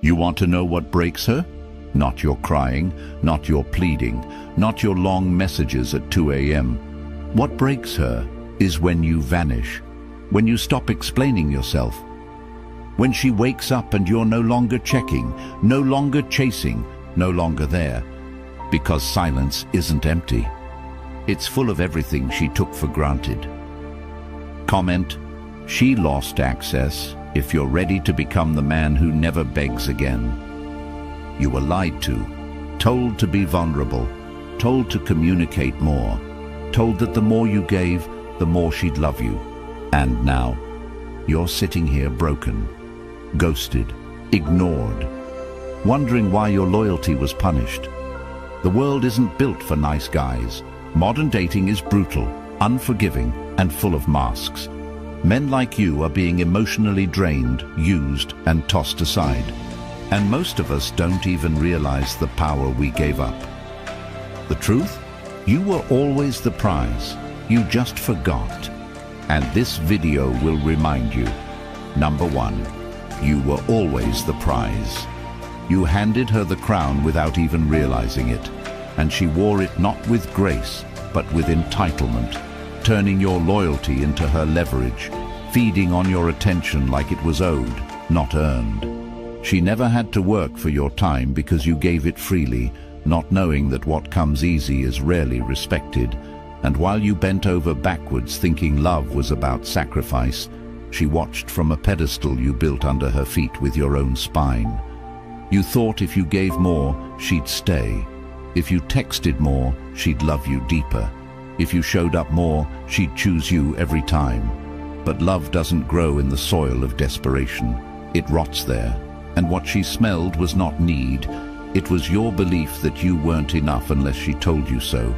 You want to know what breaks her? Not your crying, not your pleading, not your long messages at 2 a.m. What breaks her is when you vanish, when you stop explaining yourself, when she wakes up and you're no longer checking, no longer chasing, no longer there, because silence isn't empty. It's full of everything she took for granted. Comment, she lost access, if you're ready to become the man who never begs again. You were lied to, told to be vulnerable, told to communicate more, told that the more you gave, the more she'd love you. And now, you're sitting here broken, ghosted, ignored, wondering why your loyalty was punished. The world isn't built for nice guys. Modern dating is brutal, unforgiving, and full of masks. Men like you are being emotionally drained, used, and tossed aside. And most of us don't even realize the power we gave up. The truth? You were always the prize. You just forgot. And this video will remind you. Number 1, you were always the prize. You handed her the crown without even realizing it, and she wore it not with grace, but with entitlement, turning your loyalty into her leverage, feeding on your attention like it was owed, not earned. She never had to work for your time because you gave it freely, not knowing that what comes easy is rarely respected. And while you bent over backwards thinking love was about sacrifice, she watched from a pedestal you built under her feet with your own spine. You thought if you gave more, she'd stay. If you texted more, she'd love you deeper. If you showed up more, she'd choose you every time. But love doesn't grow in the soil of desperation. It rots there. And what she smelled was not need. It was your belief that you weren't enough unless she told you so.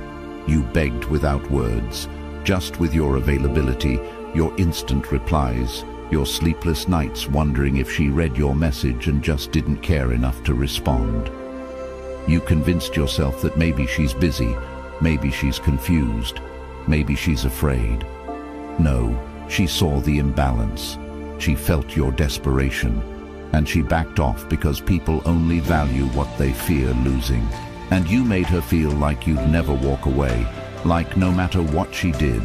You begged without words, just with your availability, your instant replies, your sleepless nights wondering if she read your message and just didn't care enough to respond. You convinced yourself that maybe she's busy, maybe she's confused, maybe she's afraid. No, she saw the imbalance. She felt your desperation, and she backed off because people only value what they fear losing. And you made her feel like you'd never walk away, like no matter what she did,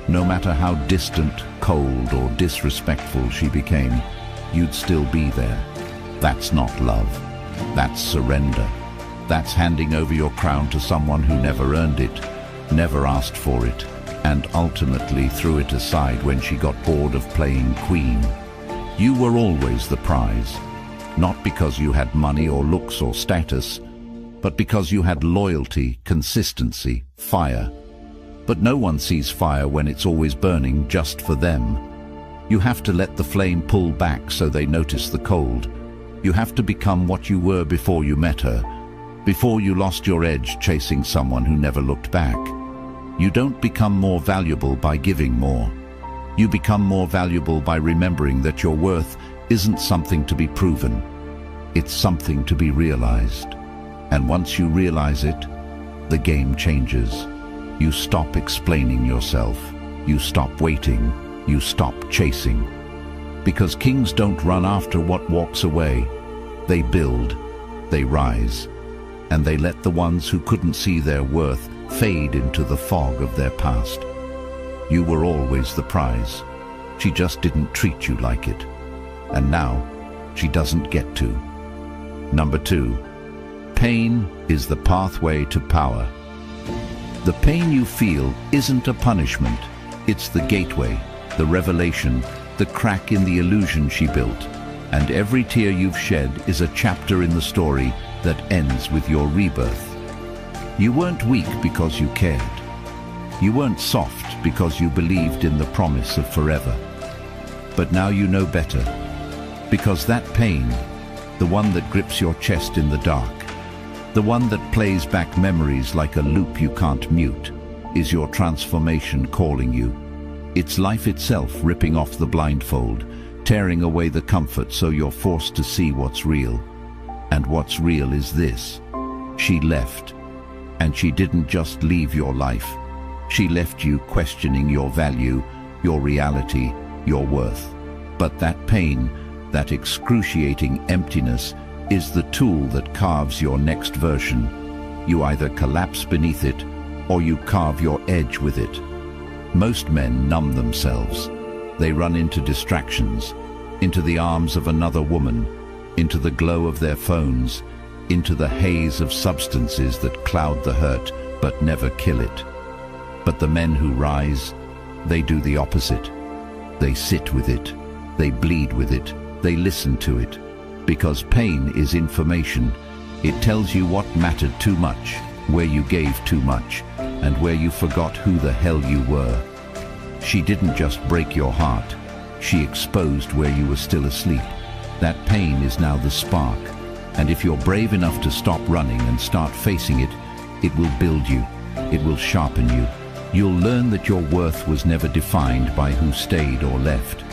no matter how distant, cold, or disrespectful she became, you'd still be there. That's not love. That's surrender. That's handing over your crown to someone who never earned it, never asked for it, and ultimately threw it aside when she got bored of playing queen. You were always the prize, not because you had money or looks or status, but because you had loyalty, consistency, fire. But no one sees fire when it's always burning just for them. You have to let the flame pull back so they notice the cold. You have to become what you were before you met her, before you lost your edge chasing someone who never looked back. You don't become more valuable by giving more. You become more valuable by remembering that your worth isn't something to be proven. It's something to be realized. And once you realize it, the game changes. You stop explaining yourself. You stop waiting. You stop chasing. Because kings don't run after what walks away. They build, they rise, and they let the ones who couldn't see their worth fade into the fog of their past. You were always the prize. She just didn't treat you like it. And now, she doesn't get to. Number 2. Pain is the pathway to power. The pain you feel isn't a punishment. It's the gateway, the revelation, the crack in the illusion she built. And every tear you've shed is a chapter in the story that ends with your rebirth. You weren't weak because you cared. You weren't soft because you believed in the promise of forever. But now you know better. Because that pain, the one that grips your chest in the dark, the one that plays back memories like a loop you can't mute, is your transformation calling you. It's life itself ripping off the blindfold, tearing away the comfort so you're forced to see what's real. And what's real is this. She left. And she didn't just leave your life. She left you questioning your value, your reality, your worth. But that pain, that excruciating emptiness, is the tool that carves your next version. You either collapse beneath it or you carve your edge with it. Most men numb themselves. They run into distractions, into the arms of another woman, into the glow of their phones, into the haze of substances that cloud the hurt but never kill it. But the men who rise, they do the opposite. They sit with it, they bleed with it, they listen to it. Because pain is information. It tells you what mattered too much, where you gave too much, and where you forgot who the hell you were. She didn't just break your heart. She exposed where you were still asleep. That pain is now the spark. And if you're brave enough to stop running and start facing it, it will build you. It will sharpen you. You'll learn that your worth was never defined by who stayed or left.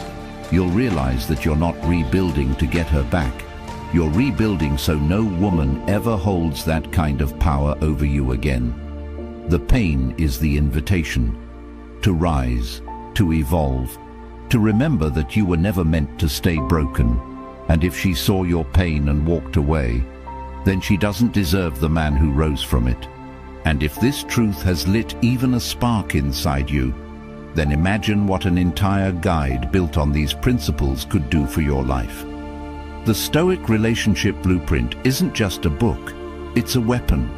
You'll realize that you're not rebuilding to get her back. You're rebuilding so no woman ever holds that kind of power over you again. The pain is the invitation to rise, to evolve, to remember that you were never meant to stay broken. And if she saw your pain and walked away, then she doesn't deserve the man who rose from it. And if this truth has lit even a spark inside you, then imagine what an entire guide built on these principles could do for your life. The Stoic Relationship Blueprint isn't just a book, it's a weapon.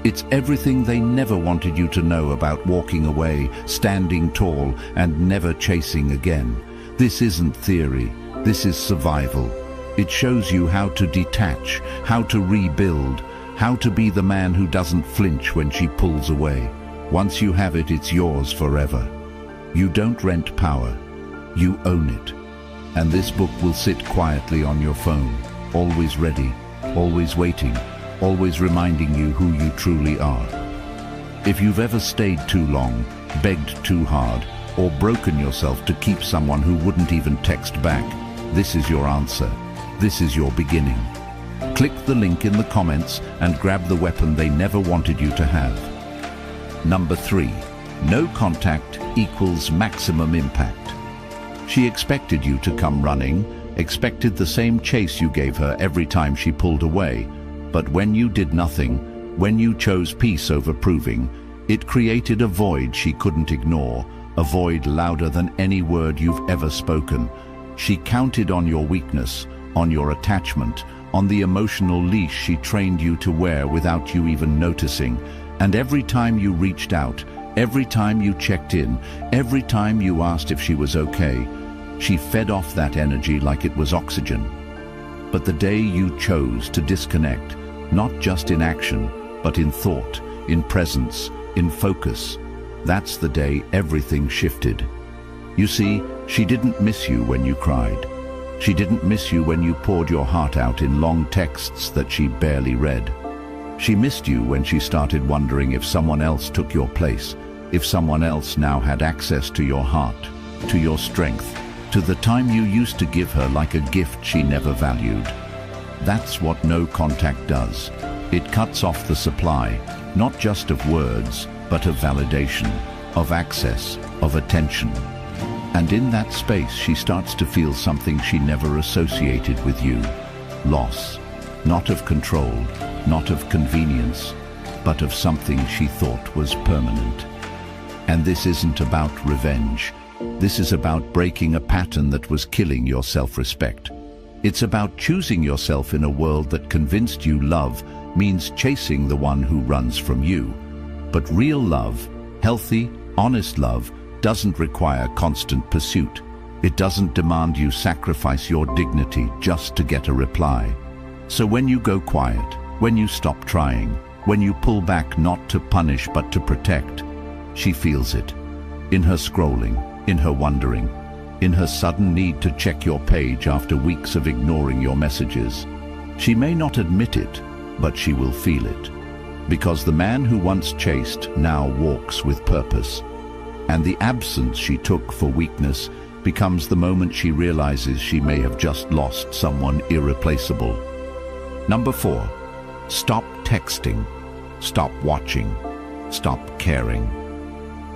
It's everything they never wanted you to know about walking away, standing tall, and never chasing again. This isn't theory, this is survival. It shows you how to detach, how to rebuild, how to be the man who doesn't flinch when she pulls away. Once you have it, it's yours forever. You don't rent power, you own it. And this book will sit quietly on your phone, always ready, always waiting, always reminding you who you truly are. If you've ever stayed too long, begged too hard, or broken yourself to keep someone who wouldn't even text back, this is your answer. This is your beginning. Click the link in the comments and grab the weapon they never wanted you to have. Number 3. No contact equals maximum impact. She expected you to come running, expected the same chase you gave her every time she pulled away. But when you did nothing, when you chose peace over proving, it created a void she couldn't ignore, a void louder than any word you've ever spoken. She counted on your weakness, on your attachment, on the emotional leash she trained you to wear without you even noticing. And every time you reached out, every time you checked in, every time you asked if she was okay, she fed off that energy like it was oxygen. But the day you chose to disconnect, not just in action, but in thought, in presence, in focus, that's the day everything shifted. You see, she didn't miss you when you cried. She didn't miss you when you poured your heart out in long texts that she barely read. She missed you when she started wondering if someone else took your place, if someone else now had access to your heart, to your strength, to the time you used to give her like a gift she never valued. That's what no contact does. It cuts off the supply, not just of words, but of validation, of access, of attention. And in that space she starts to feel something she never associated with you. Loss, not of control, not of convenience, but of something she thought was permanent. And this isn't about revenge. This is about breaking a pattern that was killing your self-respect. It's about choosing yourself in a world that convinced you love means chasing the one who runs from you. But real love, healthy, honest love, doesn't require constant pursuit. It doesn't demand you sacrifice your dignity just to get a reply. So when you go quiet, when you stop trying, when you pull back not to punish but to protect, she feels it. In her scrolling, in her wondering, in her sudden need to check your page after weeks of ignoring your messages. She may not admit it, but she will feel it. Because the man who once chased now walks with purpose. And the absence she took for weakness becomes the moment she realizes she may have just lost someone irreplaceable. Number 4, stop texting, stop watching, stop caring.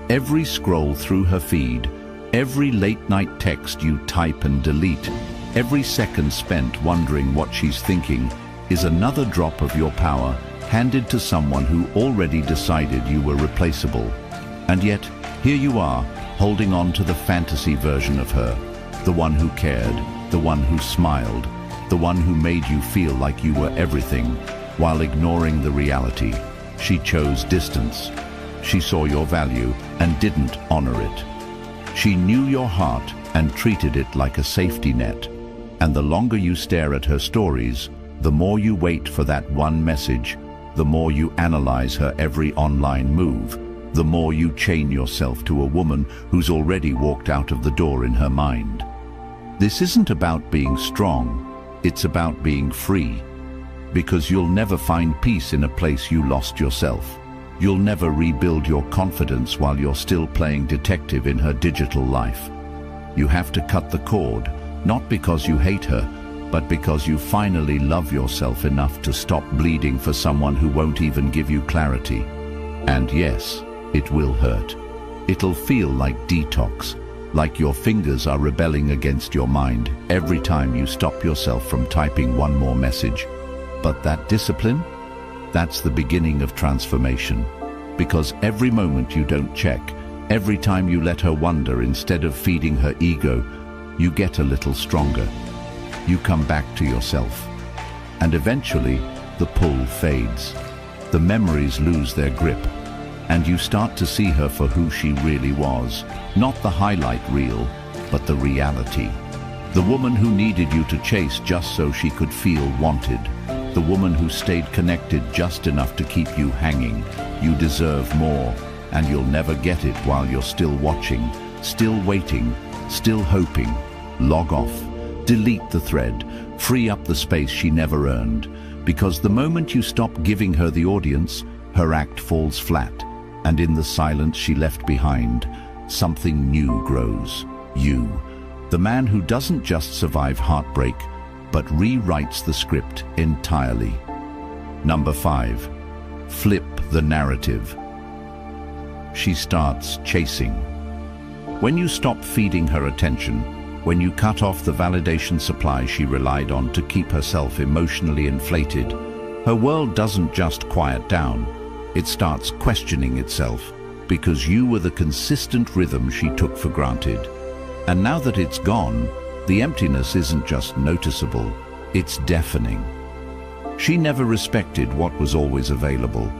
Every scroll through her feed, every late-night text you type and delete, every second spent wondering what she's thinking, is another drop of your power handed to someone who already decided you were replaceable. And yet, here you are, holding on to the fantasy version of her, the one who cared, the one who smiled, the one who made you feel like you were everything, while ignoring the reality. She chose distance. She saw your value and didn't honor it. She knew your heart and treated it like a safety net. And the longer you stare at her stories, the more you wait for that one message, the more you analyze her every online move, the more you chain yourself to a woman who's already walked out of the door in her mind. This isn't about being strong, it's about being free. Because you'll never find peace in a place you lost yourself. You'll never rebuild your confidence while you're still playing detective in her digital life. You have to cut the cord, not because you hate her, but because you finally love yourself enough to stop bleeding for someone who won't even give you clarity. And yes, it will hurt. It'll feel like detox, like your fingers are rebelling against your mind every time you stop yourself from typing one more message. But that discipline, that's the beginning of transformation. Because every moment you don't check, every time you let her wonder instead of feeding her ego, you get a little stronger. You come back to yourself. And eventually, the pull fades. The memories lose their grip. And you start to see her for who she really was. Not the highlight reel, but the reality. The woman who needed you to chase just so she could feel wanted. The woman who stayed connected just enough to keep you hanging. You deserve more, and you'll never get it while you're still watching, still waiting, still hoping. Log off, delete the thread, free up the space she never earned. Because the moment you stop giving her the audience, her act falls flat, and in the silence she left behind, something new grows. You, the man who doesn't just survive heartbreak, but rewrites the script entirely. Number 5. Flip the narrative. She starts chasing. When you stop feeding her attention, when you cut off the validation supply she relied on to keep herself emotionally inflated, her world doesn't just quiet down, it starts questioning itself, because you were the consistent rhythm she took for granted. And now that it's gone, the emptiness isn't just noticeable, it's deafening. She never respected what was always available,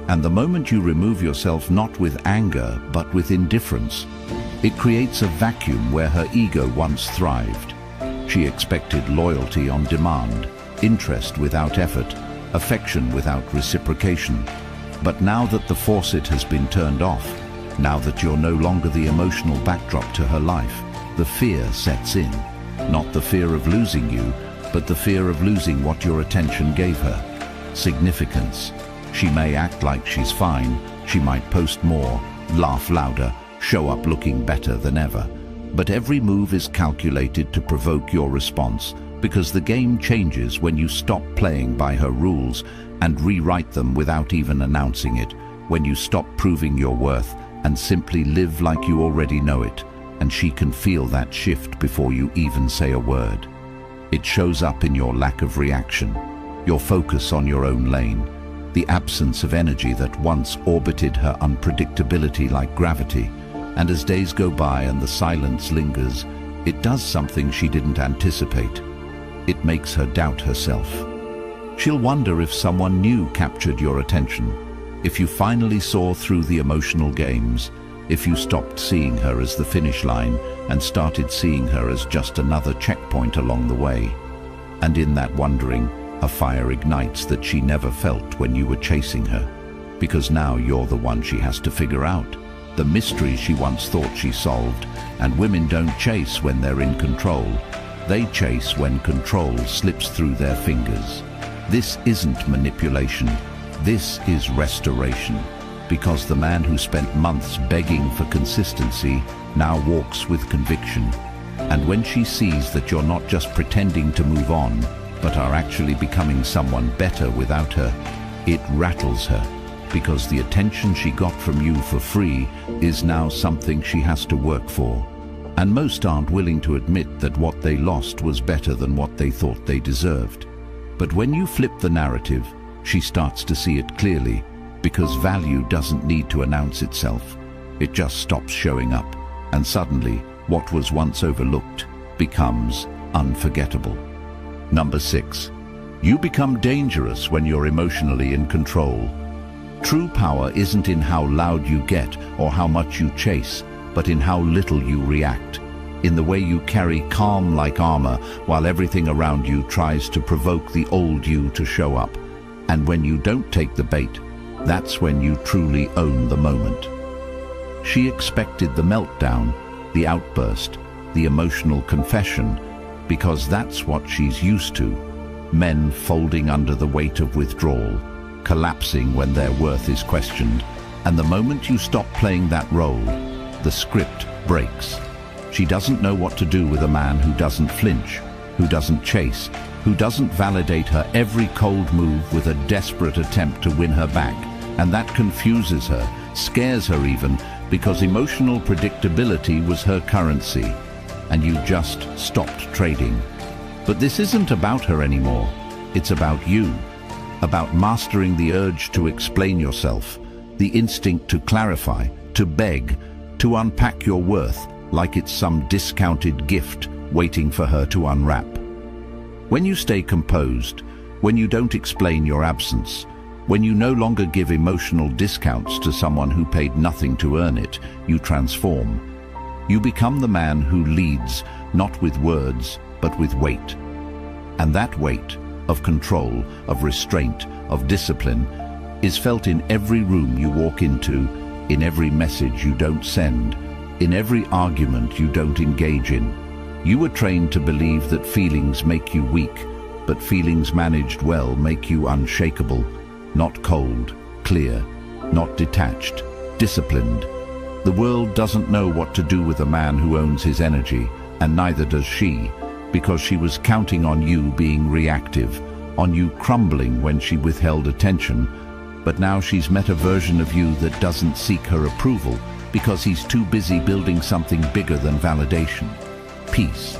and the moment you remove yourself not with anger but with indifference, it creates a vacuum where her ego once thrived. She expected loyalty on demand, interest without effort, affection without reciprocation. But now that the faucet has been turned off, now that you're no longer the emotional backdrop to her life, the fear sets in. Not the fear of losing you, but the fear of losing what your attention gave her. Significance. She may act like she's fine, she might post more, laugh louder, show up looking better than ever. But every move is calculated to provoke your response, because the game changes when you stop playing by her rules and rewrite them without even announcing it, when you stop proving your worth and simply live like you already know it, and she can feel that shift before you even say a word. It shows up in your lack of reaction, your focus on your own lane, the absence of energy that once orbited her unpredictability like gravity. And as days go by and the silence lingers, it does something she didn't anticipate. It makes her doubt herself. She'll wonder if someone new captured your attention, if you finally saw through the emotional games, if you stopped seeing her as the finish line and started seeing her as just another checkpoint along the way. And in that wondering, a fire ignites that she never felt when you were chasing her. Because now you're the one she has to figure out. The mystery she once thought she solved. And women don't chase when they're in control. They chase when control slips through their fingers. This isn't manipulation. This is restoration. Because the man who spent months begging for consistency now walks with conviction. And when she sees that you're not just pretending to move on, but are actually becoming someone better without her, it rattles her. Because the attention she got from you for free is now something she has to work for. And most aren't willing to admit that what they lost was better than what they thought they deserved. But when you flip the narrative, she starts to see it clearly, because value doesn't need to announce itself. It just stops showing up, and suddenly, what was once overlooked becomes unforgettable. Number 6. You become dangerous when you're emotionally in control. True power isn't in how loud you get or how much you chase, but in how little you react, in the way you carry calm like armor while everything around you tries to provoke the old you to show up. And when you don't take the bait, that's when you truly own the moment. She expected the meltdown, the outburst, the emotional confession, because that's what she's used to. Men folding under the weight of withdrawal, collapsing when their worth is questioned. And the moment you stop playing that role, the script breaks. She doesn't know what to do with a man who doesn't flinch, who doesn't chase, who doesn't validate her every cold move with a desperate attempt to win her back. And that confuses her, scares her even, because emotional predictability was her currency, and you just stopped trading. But this isn't about her anymore. It's about you, about mastering the urge to explain yourself, the instinct to clarify, to beg, to unpack your worth like it's some discounted gift waiting for her to unwrap. When you stay composed, when you don't explain your absence, when you no longer give emotional discounts to someone who paid nothing to earn it, you transform. You become the man who leads, not with words, but with weight. And that weight, of control, of restraint, of discipline, is felt in every room you walk into, in every message you don't send, in every argument you don't engage in. You were trained to believe that feelings make you weak, but feelings managed well make you unshakable, not cold, clear, not detached, disciplined. The world doesn't know what to do with a man who owns his energy, and neither does she, because she was counting on you being reactive, on you crumbling when she withheld attention. But now she's met a version of you that doesn't seek her approval, because he's too busy building something bigger than validation. Peace.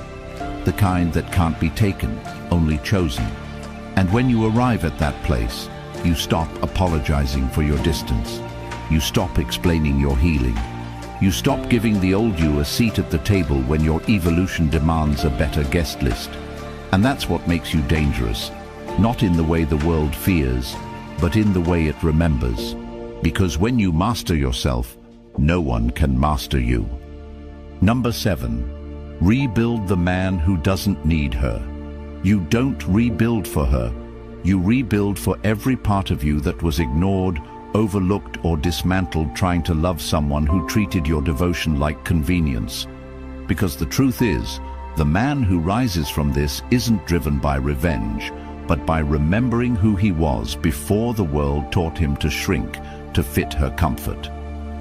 The kind that can't be taken, only chosen. And when you arrive at that place, you stop apologizing for your distance. You stop explaining your healing. You stop giving the old you a seat at the table when your evolution demands a better guest list. And that's what makes you dangerous, not in the way the world fears, but in the way it remembers. Because when you master yourself, no one can master you. Number 7. Rebuild the man who doesn't need her. You don't rebuild for her. You rebuild for every part of you that was ignored, overlooked, or dismantled trying to love someone who treated your devotion like convenience. Because the truth is, the man who rises from this isn't driven by revenge, but by remembering who he was before the world taught him to shrink to fit her comfort.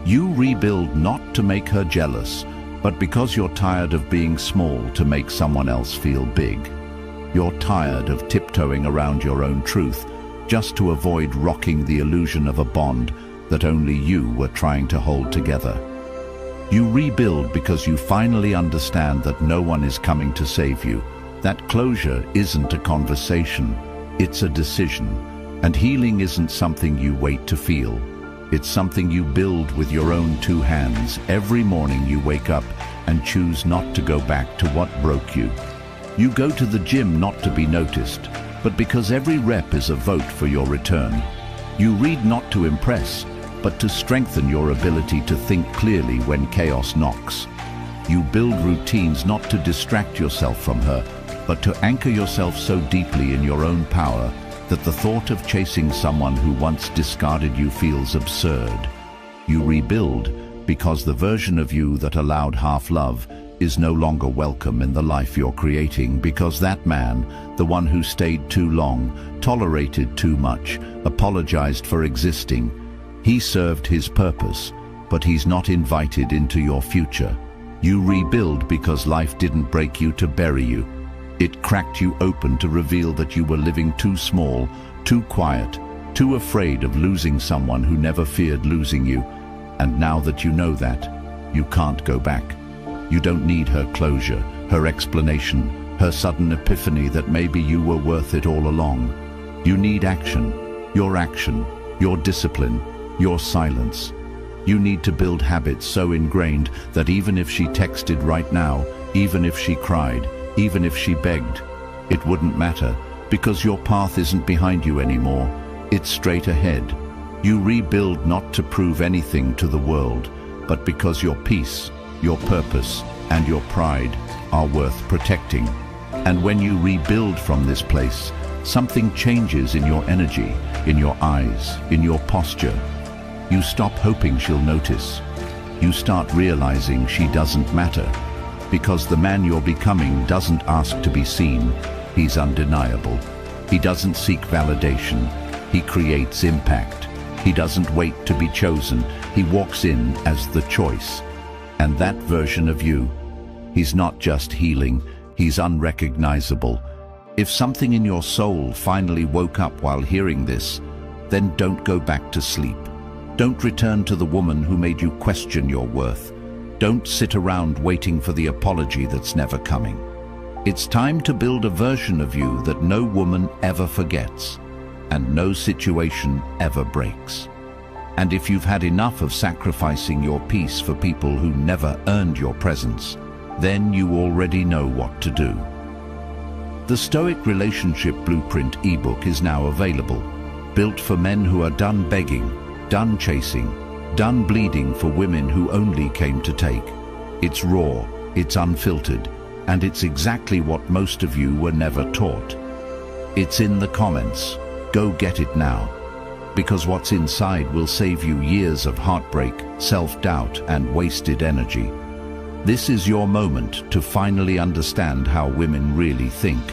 You rebuild not to make her jealous, but because you're tired of being small to make someone else feel big. You're tired of tiptoeing around your own truth just to avoid rocking the illusion of a bond that only you were trying to hold together. You rebuild because you finally understand that no one is coming to save you. That closure isn't a conversation, it's a decision. And healing isn't something you wait to feel. It's something you build with your own 2 hands every morning you wake up and choose not to go back to what broke you. You go to the gym not to be noticed, but because every rep is a vote for your return. You read not to impress, but to strengthen your ability to think clearly when chaos knocks. You build routines not to distract yourself from her, but to anchor yourself so deeply in your own power that the thought of chasing someone who once discarded you feels absurd. You rebuild because the version of you that allowed half-love is no longer welcome in the life you're creating, because that man, the one who stayed too long, tolerated too much, apologized for existing, he served his purpose, but he's not invited into your future. You rebuild because life didn't break you to bury you. It cracked you open to reveal that you were living too small, too quiet, too afraid of losing someone who never feared losing you. And now that you know that, you can't go back. You don't need her closure, her explanation, her sudden epiphany that maybe you were worth it all along. You need action, your discipline, your silence. You need to build habits so ingrained that even if she texted right now, even if she cried, even if she begged, it wouldn't matter, because your path isn't behind you anymore, it's straight ahead. You rebuild not to prove anything to the world, but because your peace, your purpose, and your pride are worth protecting. And when you rebuild from this place, something changes in your energy, in your eyes, in your posture. You stop hoping she'll notice. You start realizing she doesn't matter, because the man you're becoming doesn't ask to be seen. He's undeniable. He doesn't seek validation. He creates impact. He doesn't wait to be chosen. He walks in as the choice. And that version of you, he's not just healing, he's unrecognizable. If something in your soul finally woke up while hearing this, then don't go back to sleep. Don't return to the woman who made you question your worth. Don't sit around waiting for the apology that's never coming. It's time to build a version of you that no woman ever forgets, and no situation ever breaks. And if you've had enough of sacrificing your peace for people who never earned your presence, then you already know what to do. The Stoic Relationship Blueprint ebook is now available, built for men who are done begging, done chasing, done bleeding for women who only came to take. It's raw, it's unfiltered, and it's exactly what most of you were never taught. It's in the comments. Go get it now, because what's inside will save you years of heartbreak, self-doubt, and wasted energy. This is your moment to finally understand how women really think,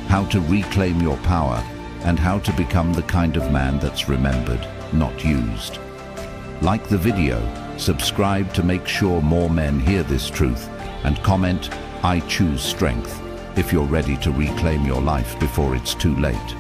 how to reclaim your power, and how to become the kind of man that's remembered, not used. Like the video, subscribe to make sure more men hear this truth, and comment, "I choose strength," if you're ready to reclaim your life before it's too late.